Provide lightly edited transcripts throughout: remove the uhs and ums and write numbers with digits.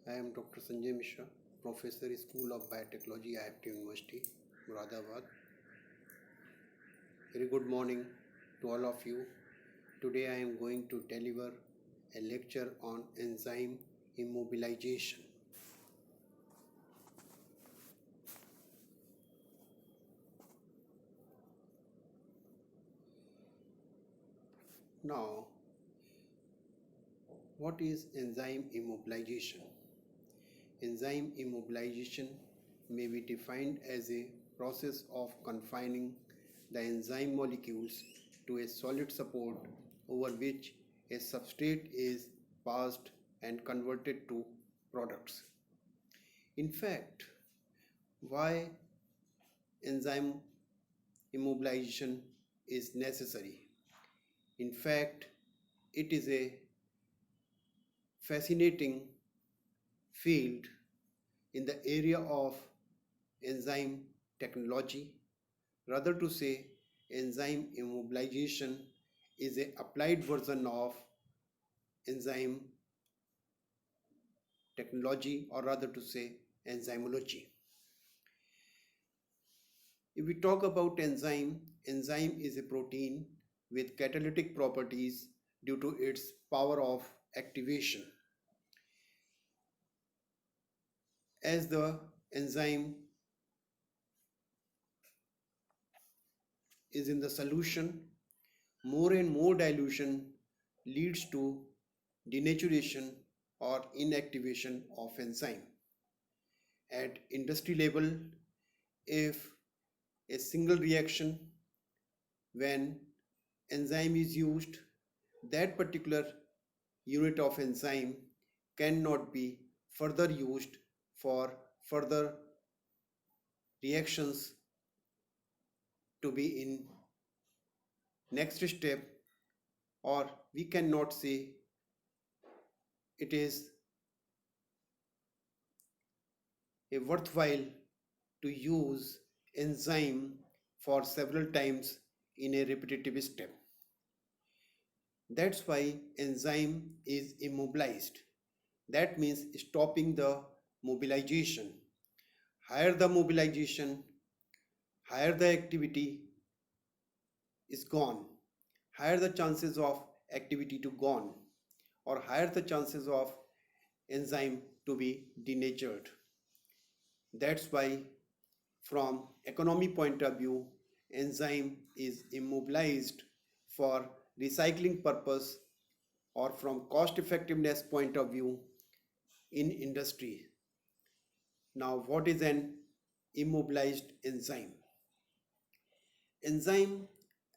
I am Dr. Sanjay Mishra, Professor, School of Biotechnology, IIT University, Muradabad. Very good morning to all of you. Today I am going to deliver a lecture on enzyme immobilization. Now, what is enzyme immobilization? Enzyme immobilization may be defined as a process of confining the enzyme molecules to a solid support over which a substrate is passed and converted to products. In fact, why enzyme immobilization is necessary? In fact, it is a fascinating field in the area of enzyme technology. Rather to say, enzyme immobilization is an applied version of enzyme technology, or rather to say, enzymology. If we talk about enzyme is a protein with catalytic properties due to its power of activation. As the enzyme is in the solution, more and more dilution leads to denaturation or inactivation of enzyme. At industry level, if a single reaction when enzyme is used, that particular unit of enzyme cannot be further used for further reactions to be in next step, or we cannot say it is a worthwhile to use enzyme for several times in a repetitive step. That's why enzyme is immobilized. That means stopping the mobilization. Higher the mobilization, higher the activity is gone, higher the chances of activity to gone, or higher the chances of enzyme to be denatured. That's why from economy point of view, enzyme is immobilized for recycling purpose, or from cost effectiveness point of view in industry. Now, what is an immobilized enzyme? Enzyme,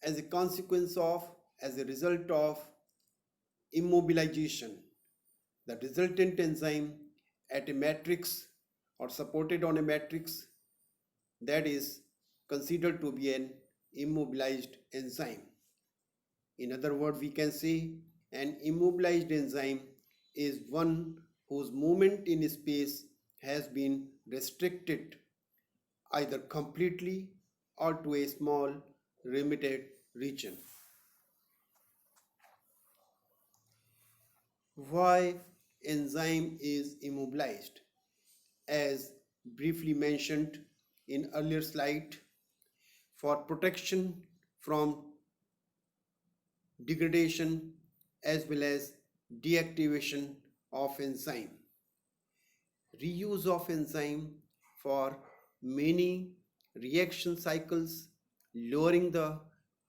as a consequence of, as a result of immobilization, the resultant enzyme at a matrix or supported on a matrix, that is considered to be an immobilized enzyme. In other words, we can say an immobilized enzyme is one whose movement in space has been restricted either completely or to a small limited region. Why enzyme is immobilized? As briefly mentioned in earlier slide, for protection from degradation as well as deactivation of enzyme. Reuse of enzyme for many reaction cycles, lowering the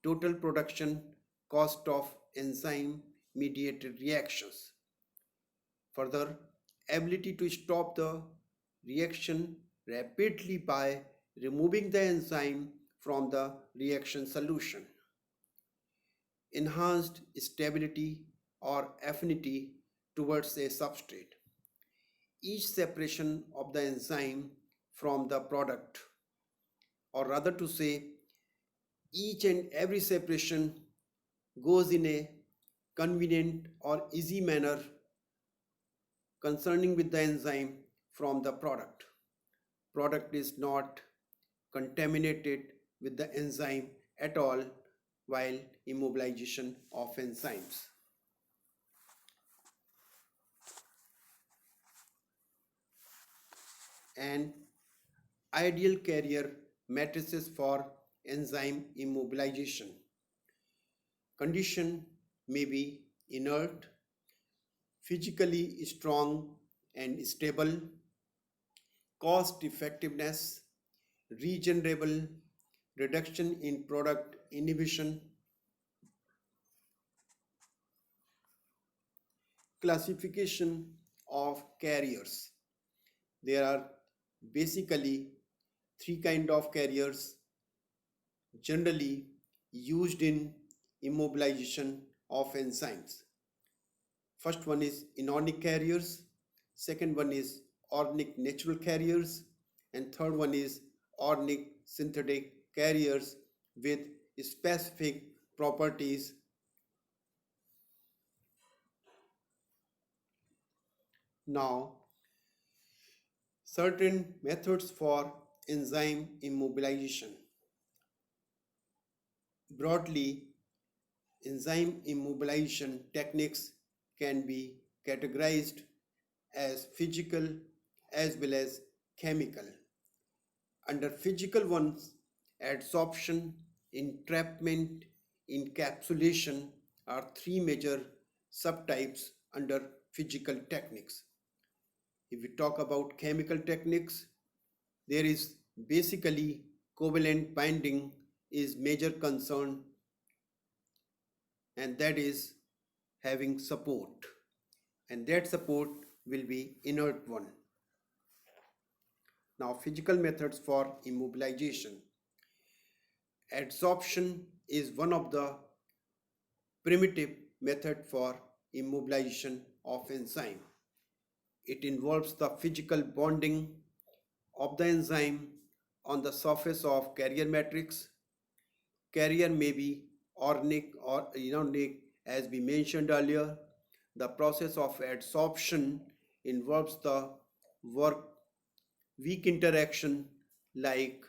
total production cost of enzyme mediated reactions. Further, ability to stop the reaction rapidly by removing the enzyme from the reaction solution. Enhanced stability or affinity towards a substrate. Each separation of the enzyme from the product, or rather to say, each and every separation goes in a convenient or easy manner concerning with the enzyme from the product. Product is not contaminated with the enzyme at all while immobilization of enzymes. and ideal carrier matrices for enzyme immobilization. Condition may be inert, physically strong and stable, cost effectiveness, regenerable, reduction in product inhibition. Classification of carriers. There are basically three kind of carriers generally used in immobilization of enzymes. First one is inorganic carriers, second one is organic natural carriers, and third one is organic synthetic carriers with specific properties. Now, certain methods for enzyme immobilization. Broadly, enzyme immobilization techniques can be categorized as physical as well as chemical. Under physical ones, adsorption, entrapment, encapsulation are three major subtypes under physical techniques. If we talk about chemical techniques, there is basically covalent binding is major concern, and that is having support, and that support will be inert one. Now, physical methods for immobilization. Adsorption is one of the primitive method for immobilization of enzyme. It involves the physical bonding of the enzyme on the surface of carrier matrix. Carrier may be organic or inorganic as we mentioned earlier. The process of adsorption involves the work weak interaction like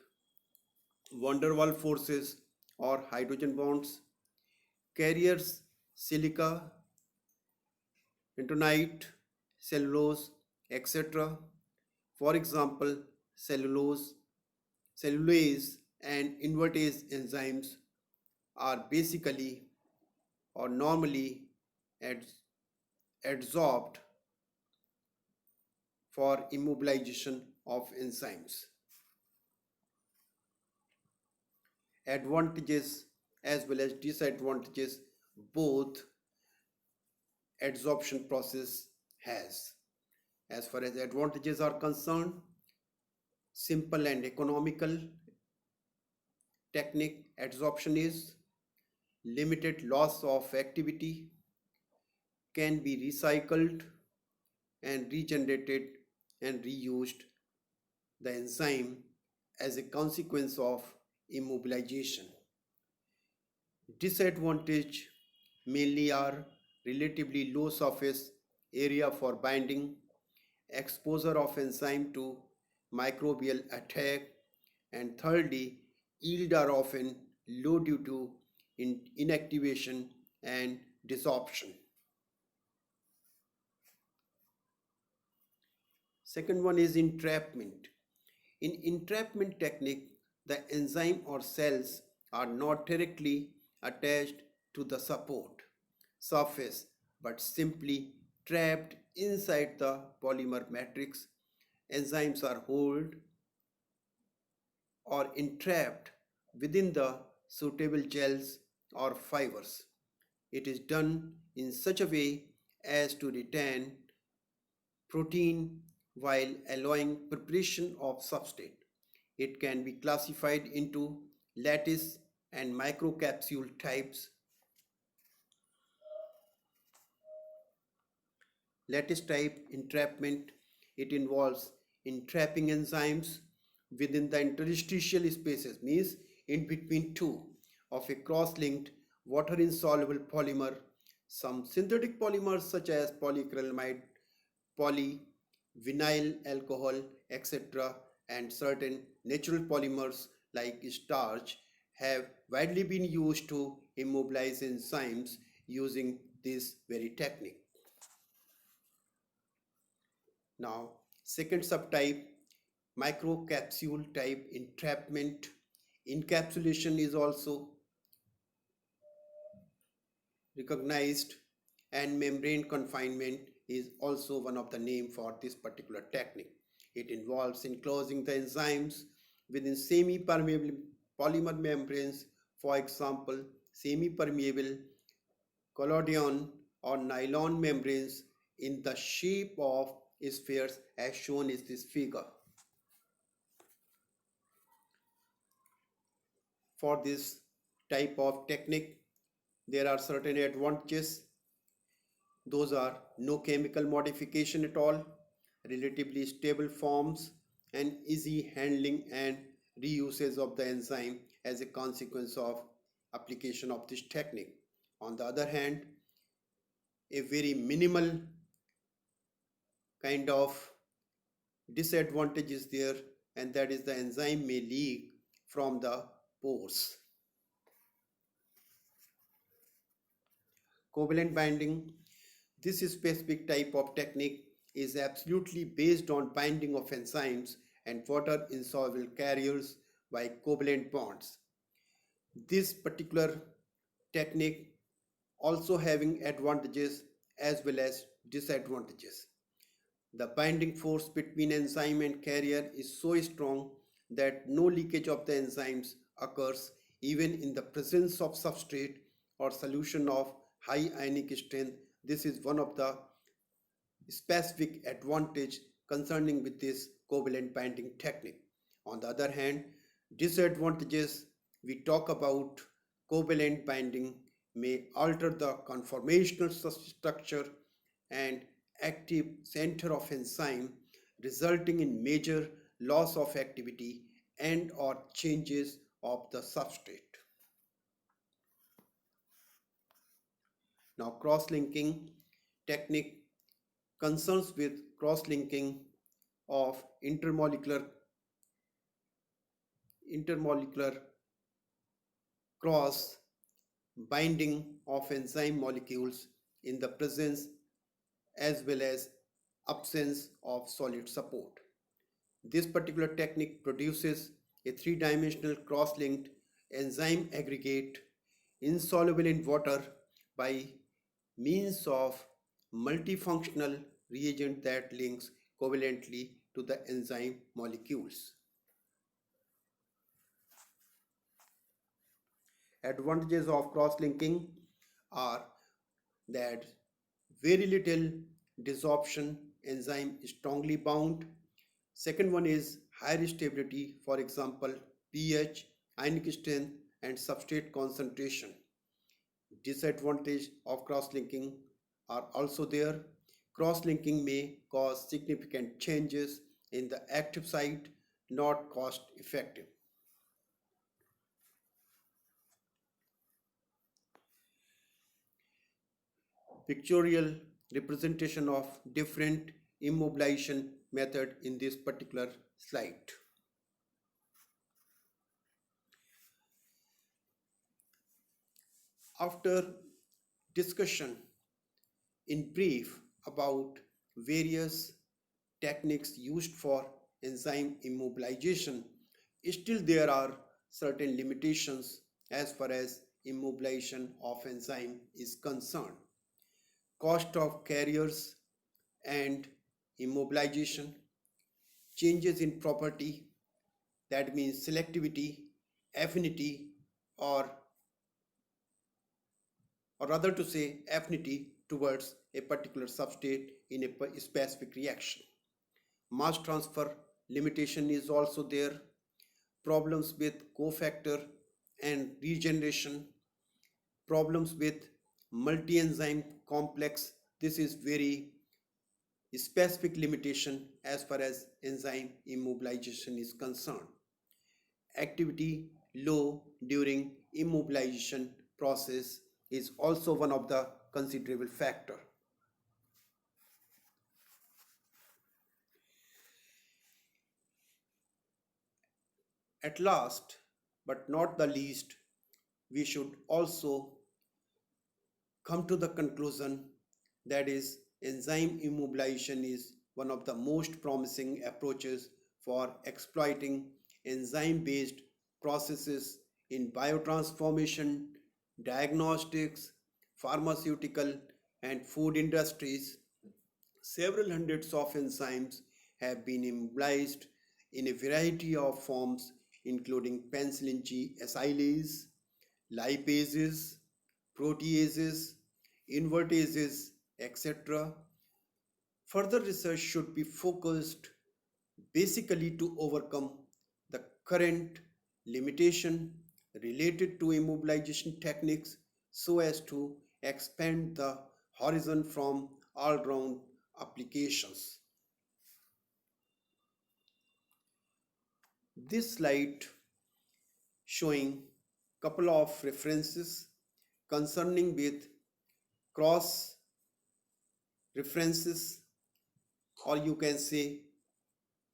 van der Waals forces or hydrogen bonds. Carriers silica, bentonite, cellulose, etc. For example, cellulase and invertase enzymes are basically or normally adsorbed for immobilization of enzymes. Advantages as well as disadvantages both adsorption process has. As far as advantages are concerned, simple and economical technique adsorption is limited loss of activity, can be recycled and regenerated and reused the enzyme as a consequence of immobilization. Disadvantage mainly are relatively low surface area for binding, exposure of enzyme to microbial attack, and thirdly, yield are often low due to inactivation and desorption. Second one is entrapment. In entrapment technique, the enzyme or cells are not directly attached to the support surface but simply trapped inside the polymer matrix. Enzymes are held or entrapped within the suitable gels or fibers. It is done in such a way as to retain protein while allowing preparation of substrate. It can be classified into lattice and microcapsule types. Lattice type entrapment, it involves entrapping enzymes within the interstitial spaces, means in between two of a cross-linked water-insoluble polymer. Some synthetic polymers such as polyacrylamide, polyvinyl alcohol, etc., and certain natural polymers like starch have widely been used to immobilize enzymes using this very technique. Now, second subtype microcapsule type entrapment, encapsulation is also recognized, and membrane confinement is also one of the name for this particular technique. It involves enclosing the enzymes within semi-permeable polymer membranes, for example, semi-permeable collodion or nylon membranes in the shape of spheres as shown in this figure. For this type of technique, there are certain advantages. Those are no chemical modification at all, relatively stable forms, and easy handling and reuses of the enzyme as a consequence of application of this technique. On the other hand, a very minimal kind of disadvantage is there, and that is the enzyme may leak from the pores. Covalent binding. This specific type of technique is absolutely based on binding of enzymes and water insoluble carriers by covalent bonds. This particular technique also having advantages as well as disadvantages. The binding force between enzyme and carrier is so strong that no leakage of the enzymes occurs even in the presence of substrate or solution of high ionic strength. This is one of the specific advantage concerning with this covalent binding technique. On the other hand, disadvantages we talk about covalent binding may alter the conformational structure and active center of enzyme, resulting in major loss of activity and or changes of the substrate. Now cross-linking technique concerns with cross-linking of intermolecular cross binding of enzyme molecules in the presence as well as absence of solid support. This particular technique produces a three-dimensional cross-linked enzyme aggregate insoluble in water by means of multifunctional reagent that links covalently to the enzyme molecules. Advantages of cross-linking are that very little desorption, enzyme is strongly bound. Second one is higher stability, for example, pH, ionic strength, and substrate concentration. Disadvantage of cross-linking are also there. Cross-linking may cause significant changes in the active site, not cost effective. Pictorial representation of different immobilization method in this particular slide. After discussion in brief about various techniques used for enzyme immobilization, still there are certain limitations as far as immobilization of enzyme is concerned. Cost of carriers and immobilization, changes in property, that means selectivity, affinity, or rather to say affinity towards a particular substrate in a specific reaction. Mass transfer limitation is also there. Problems with cofactor and regeneration, problems with multi-enzyme complex. This is very specific limitation as far as enzyme immobilization is concerned. Activity low during immobilization process is also one of the considerable factor. At last, but not the least, we should also come to the conclusion that is enzyme immobilization is one of the most promising approaches for exploiting enzyme-based processes in biotransformation, diagnostics, pharmaceutical, and food industries. Several hundreds of enzymes have been immobilized in a variety of forms, including penicillin G acylase, lipases, proteases, invertases, etc. Further research should be focused basically to overcome the current limitation related to immobilization techniques so as to expand the horizon from all-round applications. This slide showing couple of references concerning with cross references, or you can say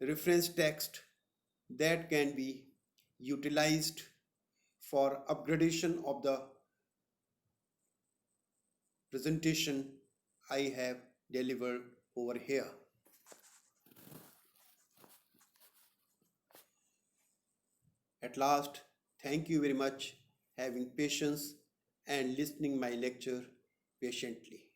reference text, that can be utilized for upgradation of the presentation I have delivered over here. At last, thank you very much having patience and listening my lecture patiently.